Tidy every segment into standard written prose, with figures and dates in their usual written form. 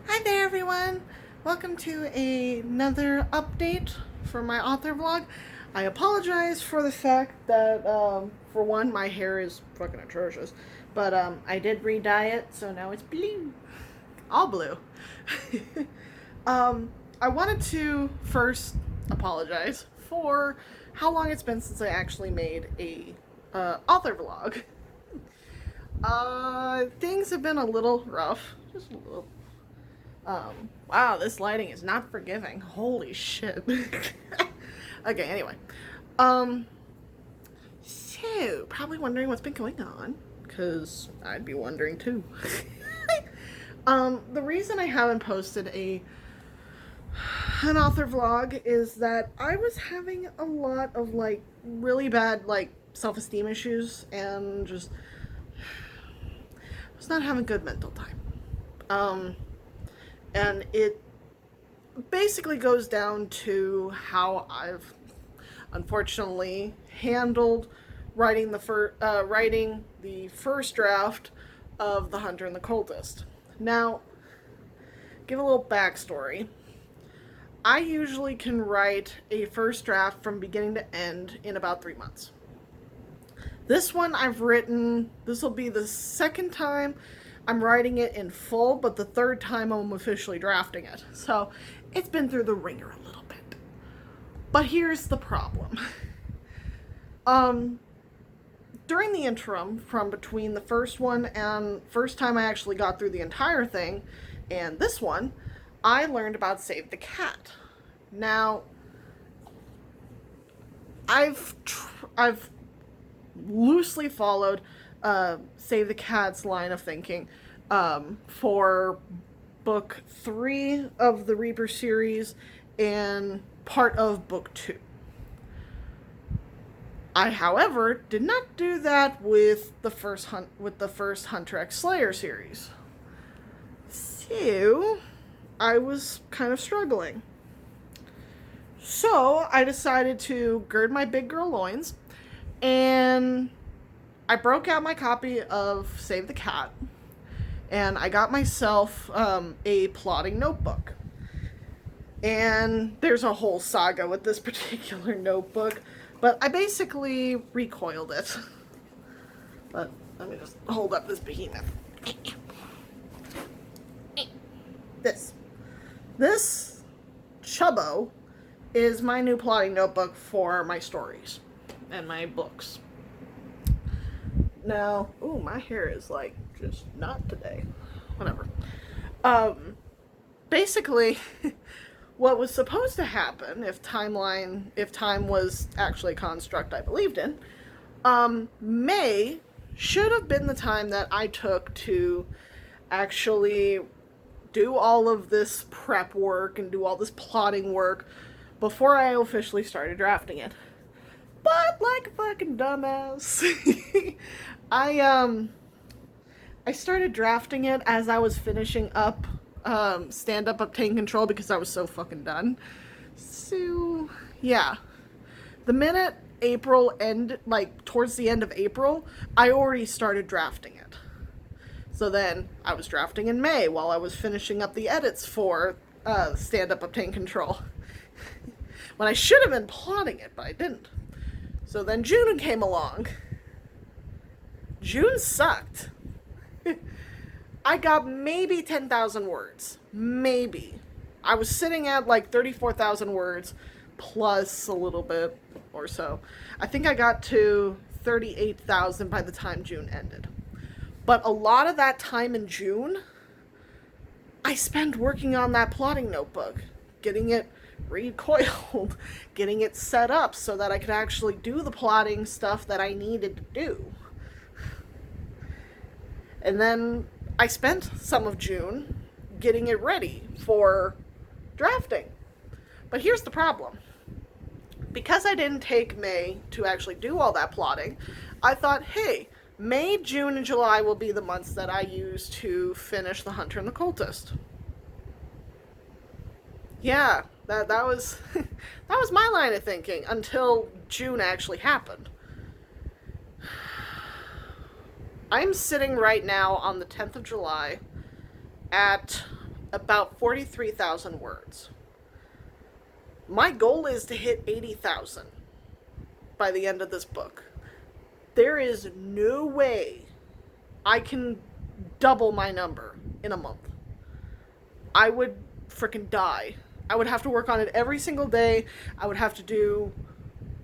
Hi there, everyone. Welcome to another update for my author vlog. I apologize for the fact that, for one, my hair is fucking atrocious, but I did re-dye it, so now it's blue, all blue. I wanted to first apologize for how long it's been since I actually made a author vlog. Things have been a little rough, just a little. Wow, this lighting is not forgiving. Holy shit. Okay, anyway. Um, so, probably wondering what's been going on, because I'd be wondering too. The reason I haven't posted an author vlog is that I was having a lot of, like, really bad, like, self-esteem issues, and just was not having good mental time. Um, and it basically goes down to how I've unfortunately handled writing the first draft of The Hunter and the Cultist. Now, give a little backstory. I usually can write a first draft from beginning to end in about 3 months. This one I've written, this will be the second time I'm writing it in full, but the third time I'm officially drafting it. So it's been through the ringer a little bit. But here's the problem. um, During the interim from between the first one and first time I actually got through the entire thing and this one, I learned about Save the Cat. Now, I've loosely followed Save the Cat's line of thinking for book 3 of the Reaper series and part of book 2. I, however, did not do that with the first Hunter x Slayer series. So, I was kind of struggling. So, I decided to gird my big girl loins, and I broke out my copy of Save the Cat, and I got myself a plotting notebook. And there's a whole saga with this particular notebook, but I basically recoiled it. But let me just hold up this behemoth. This Chubbo is my new plotting notebook for my stories and my books. Now, ooh, my hair is like just not today. Whatever. Basically, what was supposed to happen if time was actually a construct I believed in, May should have been the time that I took to actually do all of this prep work and do all this plotting work before I officially started drafting it. But like a fucking dumbass, I started drafting it as I was finishing up Stand Up Obtain Control because I was so fucking done. So, yeah. The minute April end, like towards the end of April, I already started drafting it. So then I was drafting in May while I was finishing up the edits for Stand Up Obtain Control. When I should have been plotting it, but I didn't. So then June came along. June sucked. I got maybe 10,000 words. Maybe. I was sitting at like 34,000 words plus a little bit or so. I think I got to 38,000 by the time June ended. But a lot of that time in June, I spent working on that plotting notebook, getting it recoiled, getting it set up so that I could actually do the plotting stuff that I needed to do. And then I spent some of June getting it ready for drafting. But here's the problem. Because I didn't take May to actually do all that plotting, I thought, hey, May, June, and July will be the months that I use to finish The Hunter and the Cultist. Yeah, that was that was my line of thinking until June actually happened. I'm sitting right now on the 10th of July at about 43,000 words. My goal is to hit 80,000 by the end of this book. There is no way I can double my number in a month. I would freaking die. I would have to work on it every single day. I would have to do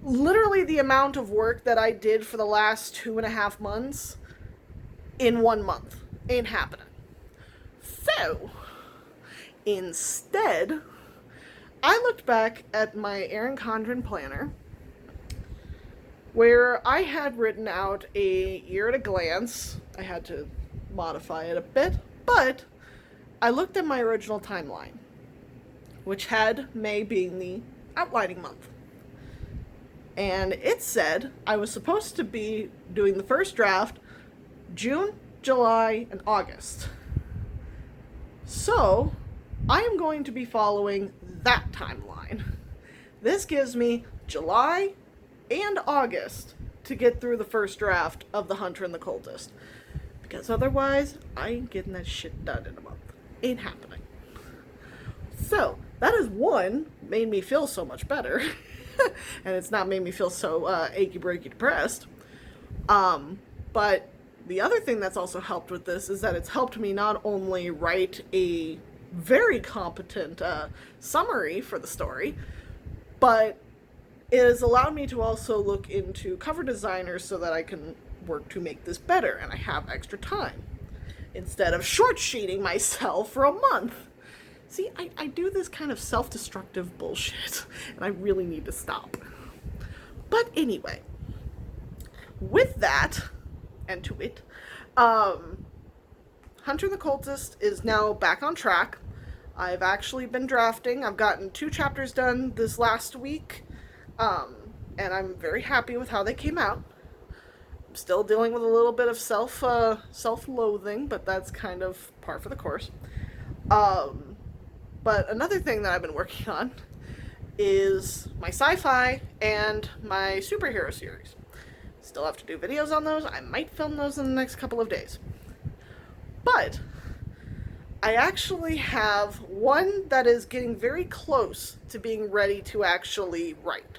literally the amount of work that I did for the last 2.5 months in 1 month. Ain't happening. So, instead, I looked back at my Erin Condren planner, where I had written out a year at a glance. I had to modify it a bit, but I looked at my original timeline, which had May being the outlining month. And it said I was supposed to be doing the first draft June, July, and August. So, I am going to be following that timeline. This gives me July and August to get through the first draft of The Hunter and the Cultist. Because otherwise, I ain't getting that shit done in a month. Ain't happening. So, that is one, made me feel so much better. And it's not made me feel so achy breaky depressed. But the other thing that's also helped with this is that it's helped me not only write a very competent summary for the story, but it has allowed me to also look into cover designers so that I can work to make this better, and I have extra time instead of short-sheeting myself for a month. See, I do this kind of self-destructive bullshit, and I really need to stop. But anyway, with that, and to it, Hunter and the Cultist is now back on track. I've actually been drafting. I've gotten 2 chapters done this last week, and I'm very happy with how they came out. I'm still dealing with a little bit of self-loathing, but that's kind of par for the course. But another thing that I've been working on is my sci-fi and my superhero series. Still have to do videos on those. I might film those in the next couple of days. But I actually have one that is getting very close to being ready to actually write.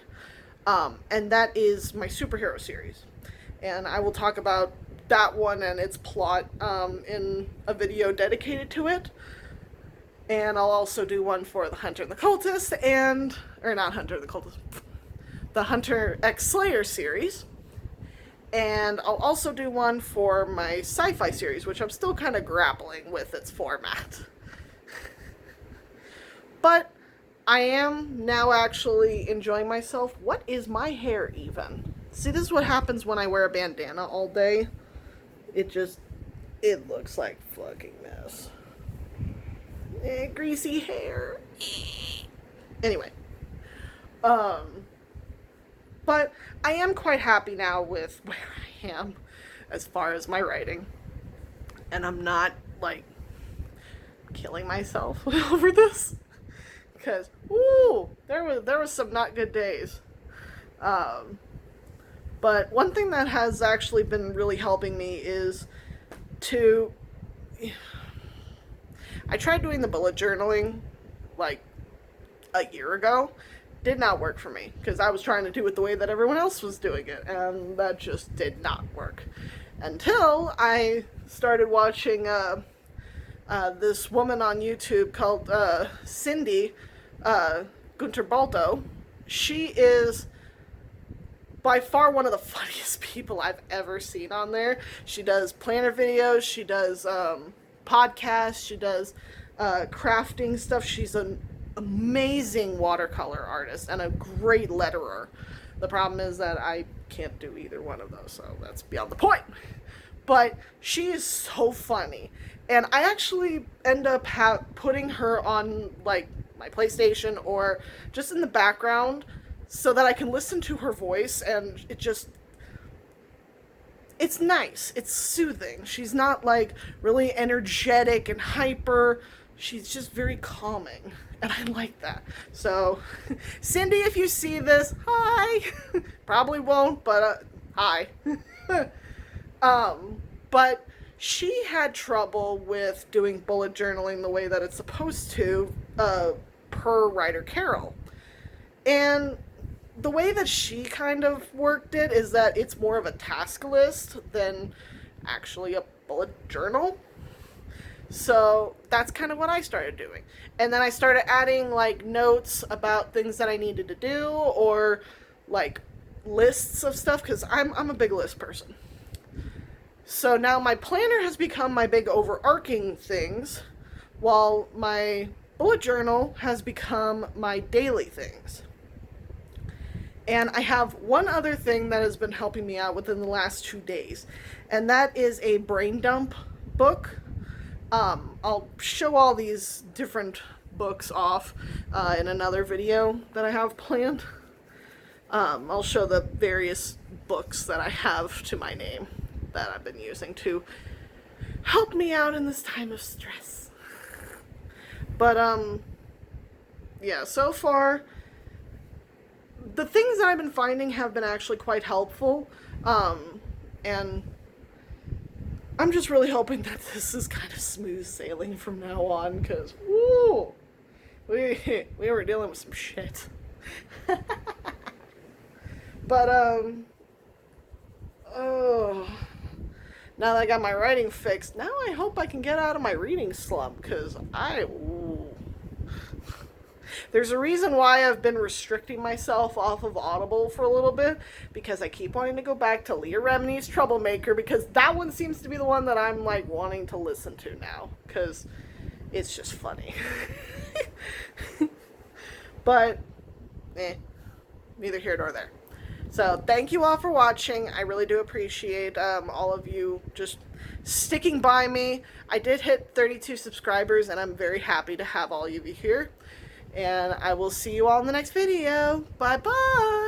And that is my superhero series. And I will talk about that one and its plot in a video dedicated to it. And I'll also do one for the Hunter and the Cultist or not Hunter and the Cultist, the Hunter X Slayer series. And I'll also do one for my sci-fi series, which I'm still kind of grappling with its format. But I am now actually enjoying myself. What is my hair even? See, this is what happens when I wear a bandana all day. It looks like fucking mess. Greasy hair. Anyway. But I am quite happy now with where I am as far as my writing. And I'm not, like, killing myself over this. Because, there was some not good days. But one thing that has actually been really helping me is I tried doing the bullet journaling, like, a year ago. Did not work for me, because I was trying to do it the way that everyone else was doing it, and that just did not work. Until I started watching this woman on YouTube called Cindy Gunter Balto. She is by far one of the funniest people I've ever seen on there. She does planner videos, she does podcasts, she does crafting stuff. She's an amazing watercolor artist and a great letterer. The problem is that I can't do either one of those, so that's beyond the point. But she is so funny, and I actually end up putting her on, like, my PlayStation or just in the background so that I can listen to her voice, and it's nice. It's soothing. She's not, like, really energetic and hyper. She's just very calming, and I like that. So, Cindy, if you see this, hi! Probably won't, but, hi. But she had trouble with doing bullet journaling the way that it's supposed to, per Writer Carol. And the way that she kind of worked it is that it's more of a task list than actually a bullet journal. So that's kind of what I started doing. And then I started adding like notes about things that I needed to do, or like lists of stuff, because I'm a big list person. So now my planner has become my big overarching things, while my bullet journal has become my daily things. And I have one other thing that has been helping me out within the last 2 days, and that is a brain dump book. I'll show all these different books off in another video that I have planned. I'll show the various books that I have to my name that I've been using to help me out in this time of stress. But, yeah, so far, the things that I've been finding have been actually quite helpful, and I'm just really hoping that this is kind of smooth sailing from now on, because, woo, we were dealing with some shit. But, oh, now that I got my writing fixed, now I hope I can get out of my reading slump, because there's a reason why I've been restricting myself off of Audible for a little bit, because I keep wanting to go back to Leah Remini's Troublemaker, because that one seems to be the one that I'm like wanting to listen to now, because it's just funny. But, neither here nor there. So thank you all for watching. I really do appreciate all of you just sticking by me. I did hit 32 subscribers, and I'm very happy to have all of you here. And I will see you all in the next video. Bye-bye!